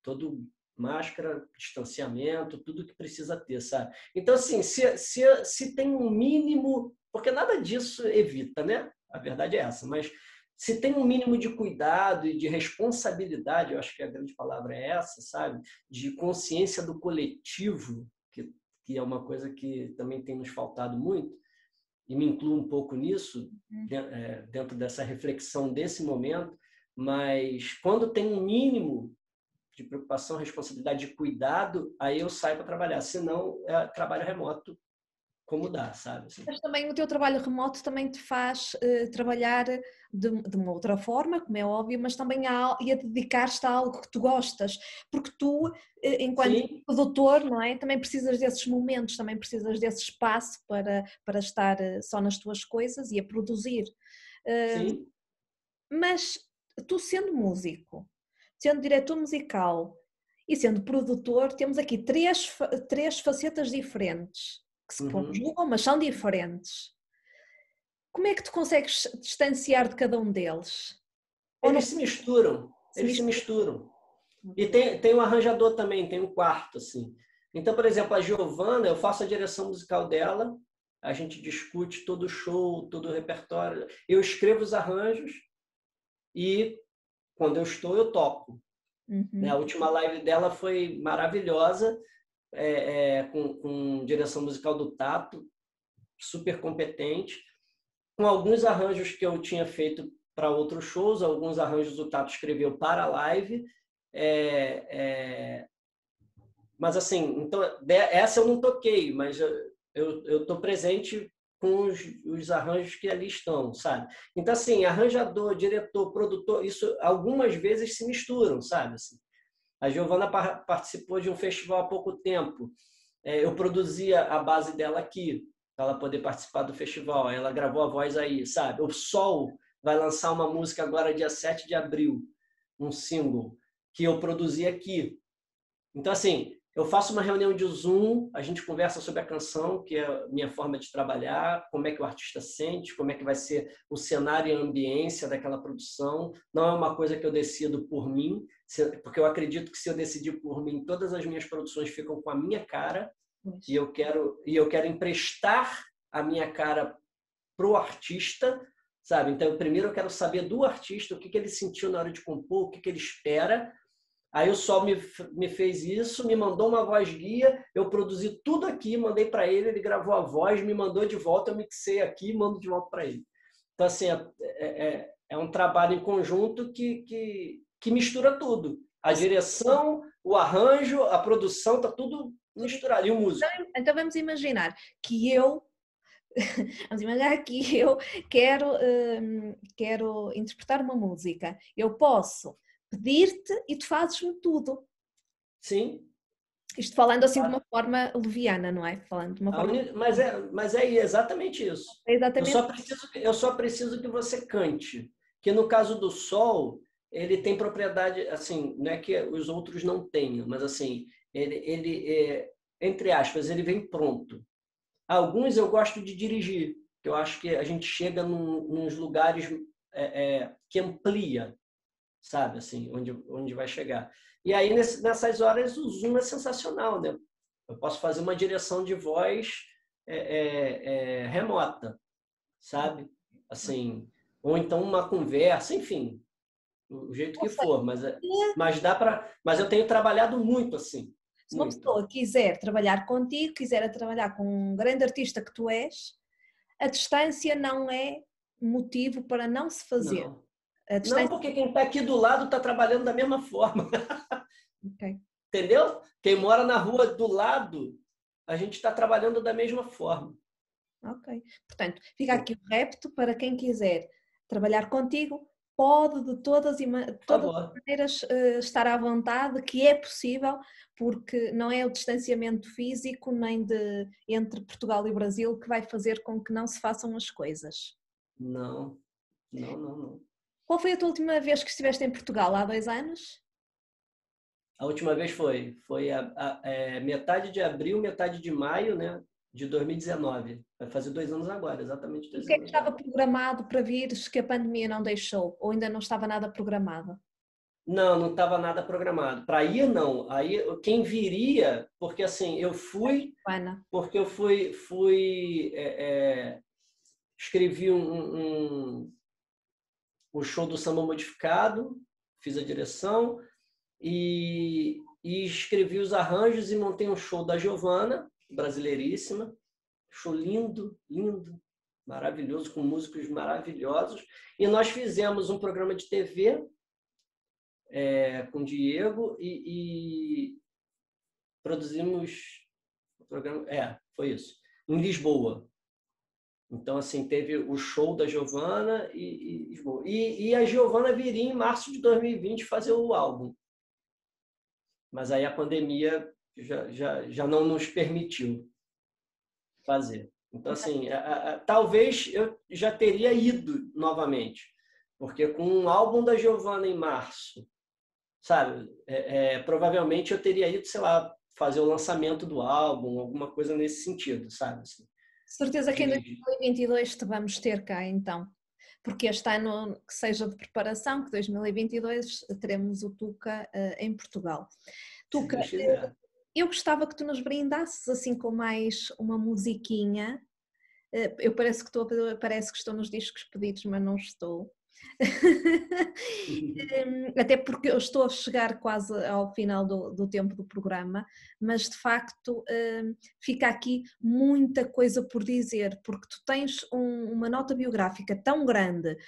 todo máscara, distanciamento, tudo que precisa ter, sabe? Então, assim, se tem um mínimo, porque nada disso evita, né? A verdade é essa, mas se tem um mínimo de cuidado e de responsabilidade, eu acho que a grande palavra é essa, sabe? De consciência do coletivo, que é uma coisa que também tem nos faltado muito, e me incluo um pouco nisso, dentro dessa reflexão desse momento, mas quando tem um mínimo de preocupação, responsabilidade, de cuidado, aí eu saio para trabalhar, senão é trabalho remoto, como dá, sabe? Assim.
Mas também o teu trabalho remoto também te faz trabalhar de uma outra forma, como é óbvio, mas também e a dedicar-te a algo que tu gostas, porque tu, enquanto
Sim.
produtor, não é? Também precisas desses momentos, também precisas desse espaço para estar só nas tuas coisas e a produzir.
Sim.
Mas tu sendo músico, sendo diretor musical e sendo produtor, temos aqui três facetas diferentes que se
Uhum.
conjugam, mas são diferentes. Como é que tu consegues distanciar de cada um deles? Ou não
Eles se misturam,
se
eles se
mistura?
misturam. E tem um arranjador também, tem um quarto, assim. Então, por exemplo, a Giovana, eu faço a direção musical dela, a gente discute todo o show, todo o repertório, eu escrevo os arranjos e, quando eu estou, eu toco. Né? A
Uhum.
última live dela foi maravilhosa, com direção musical do Tato, super competente, com alguns arranjos que eu tinha feito para outros shows, alguns arranjos o Tato escreveu para a live, mas assim, então essa eu não toquei, mas eu estou presente com os arranjos que ali estão, sabe? Então assim, arranjador, diretor, produtor, isso algumas vezes se misturam, sabe? Assim, a Giovana participou de um festival há pouco tempo. Eu produzia a base dela aqui, para ela poder participar do festival. Ela gravou a voz aí, sabe? O Sol vai lançar uma música agora, dia 7 de abril, um single, que eu produzi aqui. Então, assim, eu faço uma reunião de Zoom, a gente conversa sobre a canção, que é a minha forma de trabalhar, como é que o artista sente, como é que vai ser o cenário e a ambiência daquela produção. Não é uma coisa que eu decido por mim, porque eu acredito que se eu decidir por mim, todas as minhas produções ficam com a minha cara, e eu quero emprestar a minha cara pro artista, sabe? Então, primeiro eu quero saber do artista o que ele sentiu na hora de compor, o que ele espera. Aí o Sol me fez isso, me mandou uma voz guia, eu produzi tudo aqui, mandei para ele, ele gravou a voz, me mandou de volta, eu mixei aqui e mando de volta para ele. Então, assim, é um trabalho em conjunto que mistura tudo. A direção, o arranjo, a produção, tá tudo misturado. E o músico.
Então vamos imaginar que vamos imaginar que eu quero interpretar uma música. Eu posso pedir-te e tu fazes-me tudo.
Sim.
Isto falando assim de uma forma leviana, não é? Falando de uma forma.
Mas é exatamente isso.
É exatamente.
Eu só preciso que você cante. Que no caso do Sol, ele tem propriedade, assim, não é que os outros não tenham, mas assim, entre aspas, ele vem pronto. Alguns eu gosto de dirigir, que eu acho que a gente chega nos lugares que amplia, sabe, assim, onde vai chegar. E aí, nessas horas, o Zoom é sensacional, né? Eu posso fazer uma direção de voz remota, sabe? Assim, ou então uma conversa, enfim, o jeito
Ou
que
seja,
for, mas eu tenho trabalhado muito assim,
se uma
muito.
pessoa quiser trabalhar contigo, quiser trabalhar com um grande artista que tu és, a distância não é motivo para não se fazer.
Não.
A
Não,
distância.
porque quem está aqui do lado está trabalhando da mesma forma.
Ok.
Entendeu? Quem mora na rua do lado, a gente está trabalhando da mesma forma.
Ok. Portanto, fica aqui o repto para quem quiser trabalhar contigo, pode de todas
Por
todas as
favor.
maneiras estar à vontade, que é possível, porque não é o distanciamento físico nem entre Portugal e Brasil que vai fazer com que não se façam as coisas.
Não, não, não, não.
Qual foi a tua última vez que estiveste em Portugal? Há 2 anos?
A última vez foi metade de abril, metade de maio, né, de 2019. Vai fazer 2 anos agora, exatamente
E o
dois
que é que
anos já.
estava programado para vires que a pandemia não deixou? Ou ainda não estava nada programado?
Não, não estava nada programado. Para ir, não. Aí, quem viria, porque assim, eu fui,
Ana,
porque eu escrevi o show do Samba Modificado, fiz a direção e escrevi os arranjos e montei um show da Giovana, brasileiríssima. Show lindo, lindo, maravilhoso, com músicos maravilhosos. E nós fizemos um programa de TV com o Diego e produzimos o programa. Foi isso. Em Lisboa. Então, assim, teve o show da Giovana e Lisboa. E a Giovana viria em março de 2020 fazer o álbum. Mas aí a pandemia já não nos permitiu fazer. Então, assim, talvez eu já teria ido novamente, porque com um álbum da Giovana em março, sabe, provavelmente eu teria ido, sei lá, fazer o lançamento do álbum, alguma coisa nesse sentido, sabe? Assim,
certeza que em
dirigir.
2022 te vamos ter cá então, porque este ano que seja de preparação, que 2022 teremos o Tuca em Portugal.
Se
Tuca,
Deus quiser.
eu gostava que tu nos brindasses assim com mais uma musiquinha. Eu parece que estou nos discos pedidos, mas não estou. Até porque eu estou a chegar quase ao final do tempo do programa, mas de facto fica aqui muita coisa por dizer, porque tu tens uma nota biográfica tão grande,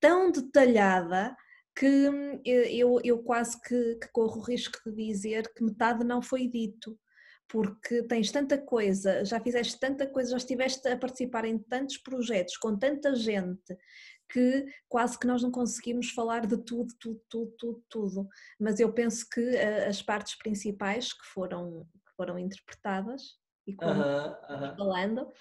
tão detalhada, que eu quase que corro o risco de dizer que metade não foi dito. Porque tens tanta coisa, já fizeste tanta coisa, já estiveste a participar em tantos projetos, com tanta gente, que quase que nós não conseguimos falar de tudo, tudo, tudo, tudo, tudo. Mas eu penso que as partes principais que foram interpretadas, e como
Aham, aham.
falando,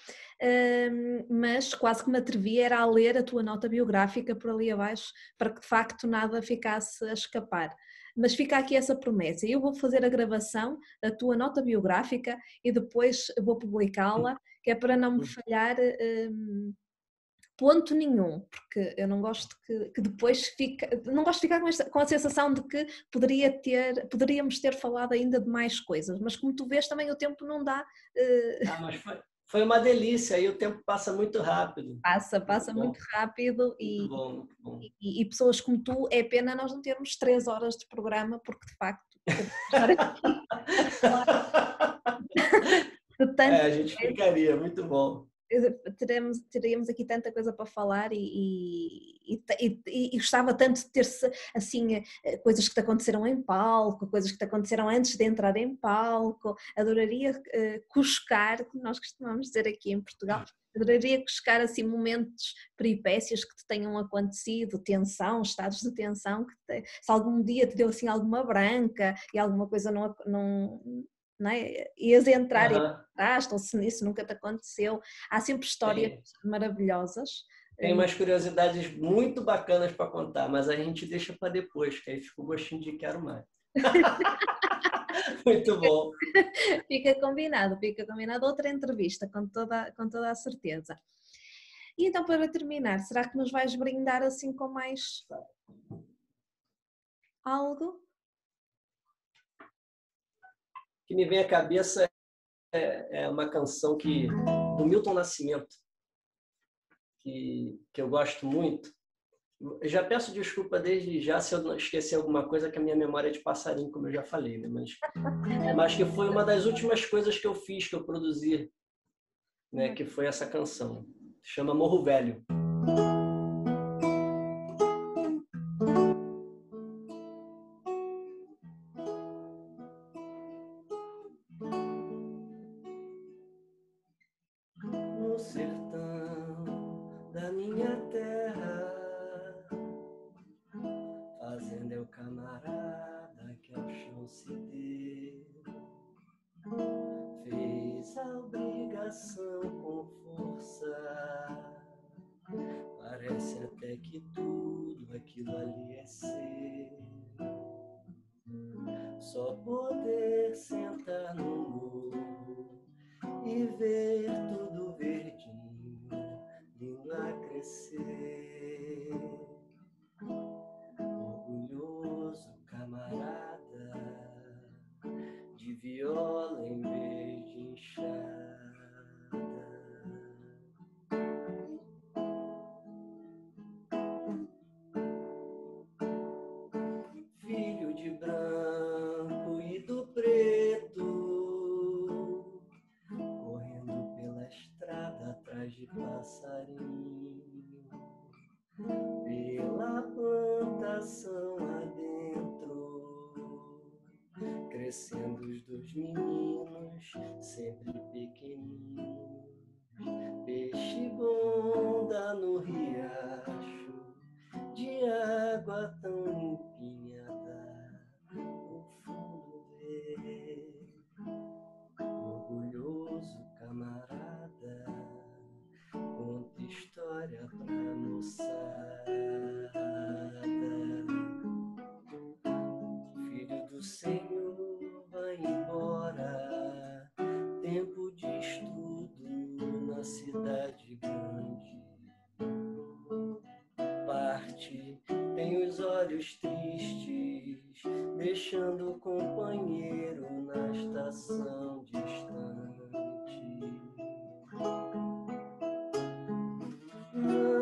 mas quase que me atrevi era a ler a tua nota biográfica por ali abaixo, para que de facto nada ficasse a escapar. Mas fica aqui essa promessa, eu vou fazer a gravação da tua nota biográfica e depois vou publicá-la, que é para não me falhar ponto nenhum, porque eu não gosto que depois não gosto de ficar com a sensação de que poderíamos ter falado ainda de mais coisas, mas como tu vês também o tempo não dá.
Mas foi uma delícia, aí o tempo passa muito rápido.
Passa,
Muito
passa muito
bom,
rápido
muito bom, muito bom.
e pessoas como tu, é pena nós não termos 3 horas de programa, porque de facto podemos estar aqui a falar de tanta
A gente
coisa,
ficaria, muito bom.
teríamos aqui tanta coisa para falar e gostava tanto de ter assim coisas que te aconteceram em palco, coisas que te aconteceram antes de entrar em palco, adoraria cuscar, como nós costumamos dizer aqui em Portugal, adoraria cuscar assim momentos, peripécias que te tenham acontecido, tensão, estados de tensão, se algum dia te deu assim alguma branca e alguma coisa não é? Ias entrar e
Aham.
entraste, ou se isso nunca te aconteceu. Há sempre histórias
Tem,
maravilhosas.
tem umas curiosidades muito bacanas para contar, mas a gente deixa para depois, que aí fica o gostinho de quero mais. Muito bom.
Fica combinado outra entrevista, com toda a certeza. E então, para terminar, será que nos vais brindar assim com mais algo?
O que me vem à cabeça é uma canção do Milton Nascimento, que eu gosto muito. Eu já peço desculpa desde já se eu não esquecer alguma coisa, que a minha memória é de passarinho, como eu já falei, né? Mas que foi uma das últimas coisas que eu fiz, que eu produzi, né? Que foi essa canção. Chama Morro Velho. No sertão da minha terra só poder sentar no morro e ver tudo verdinho, lindo a crescer. Orgulhoso camarada, de viola em vez de enxada. Filho de branco e do preto, correndo pela estrada atrás de passarinho, pela plantação adentro, crescendo os dois meninos, sempre pequeninos. Peixe bom dá no riacho, de água tão limpinha dá o fundo ver. Orgulhoso camarada, conta história pra moçada. Filho do Senhor, vai embora, tempo de estudo na cidade grande. Parte, tem os olhos tristes, deixando o companheiro na estação distante. Não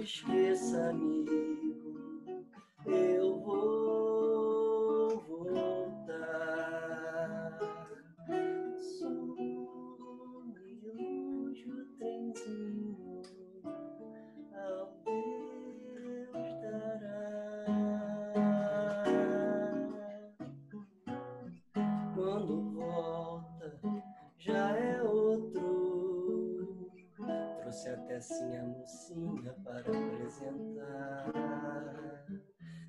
esqueça, amigo, eu vou voltar. Some longe o trenzinho, ao Deus dará. Quando volta, já é outro. Trouxe até sim a mocinha para apresentar,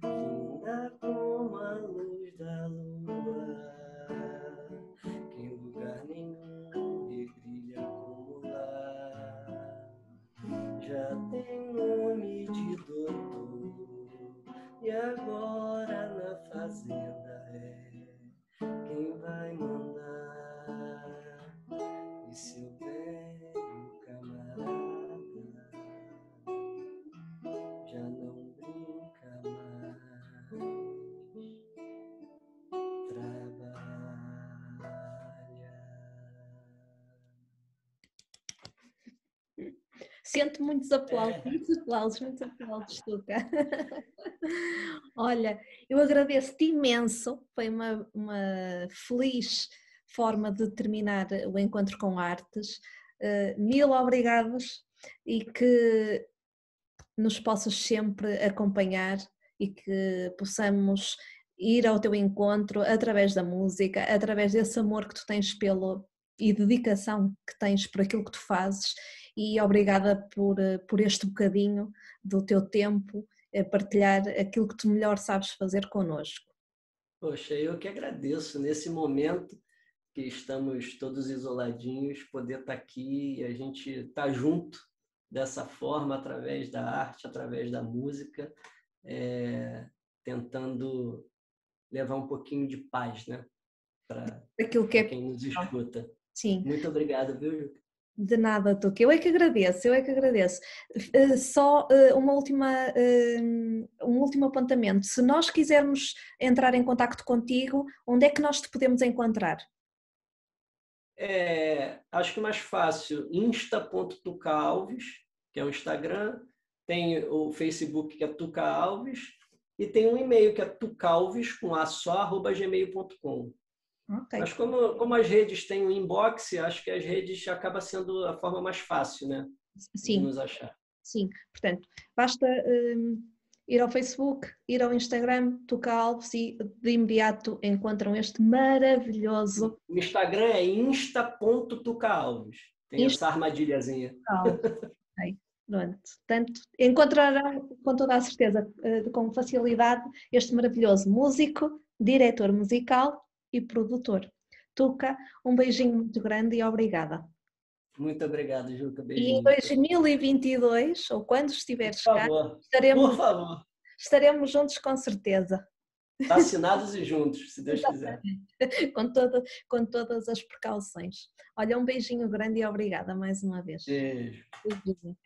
linda como a luz da lua, que em lugar nenhum rebrilha como lá. Já tem nome de doutor, e agora na fazenda é quem vai mandar. E seu velho camarada já não brinca mais, trabalha.
Sinto muitos aplausos, muitos aplausos, Tuca. Olha, eu agradeço-te imenso, foi uma feliz forma de terminar o encontro com artes. Mil obrigados e que nos possas sempre acompanhar e que possamos ir ao teu encontro através da música, através desse amor que tu tens pelo e dedicação que tens por aquilo que tu fazes, e obrigada por este bocadinho do teu tempo a partilhar aquilo que tu melhor sabes fazer connosco.
Poxa, eu que agradeço nesse momento que estamos todos isoladinhos, poder estar aqui e a gente estar junto dessa forma, através da arte, através da música, tentando levar um pouquinho de paz, né, para quem nos escuta.
Sim.
Muito obrigado, viu, Juca?
De nada, Tuca. Eu é que agradeço. Só um último apontamento. Se nós quisermos entrar em contacto contigo, onde é que nós te podemos encontrar?
Acho que mais fácil, insta.tucaalves, que é o Instagram, tem o Facebook, que é Tuca Alves, e tem um e-mail, que é tucalves@gmail.com.
Okay.
Mas como as redes têm um inbox, acho que as redes acaba sendo a forma mais fácil, né?
Sim.
De nos achar.
Sim, portanto, basta ir ao Facebook, ir ao Instagram, Tuca Alves, e de imediato encontram este maravilhoso...
O Instagram é insta.tucaalves. Tem essa armadilhazinha.
Okay. Pronto. Portanto, encontrarão com toda a certeza, com facilidade, este maravilhoso músico, diretor musical e produtor. Tuca, um beijinho muito grande e obrigada.
Muito obrigado, Juca. Beijinho.
E em 2022, ou quando estiveres cá,
Por favor.
estaremos juntos com certeza.
Vacinados e juntos, se Deus quiser.
Com todas as precauções. Olha, um beijinho grande e obrigada mais uma vez.
Beijo.
Beijinho.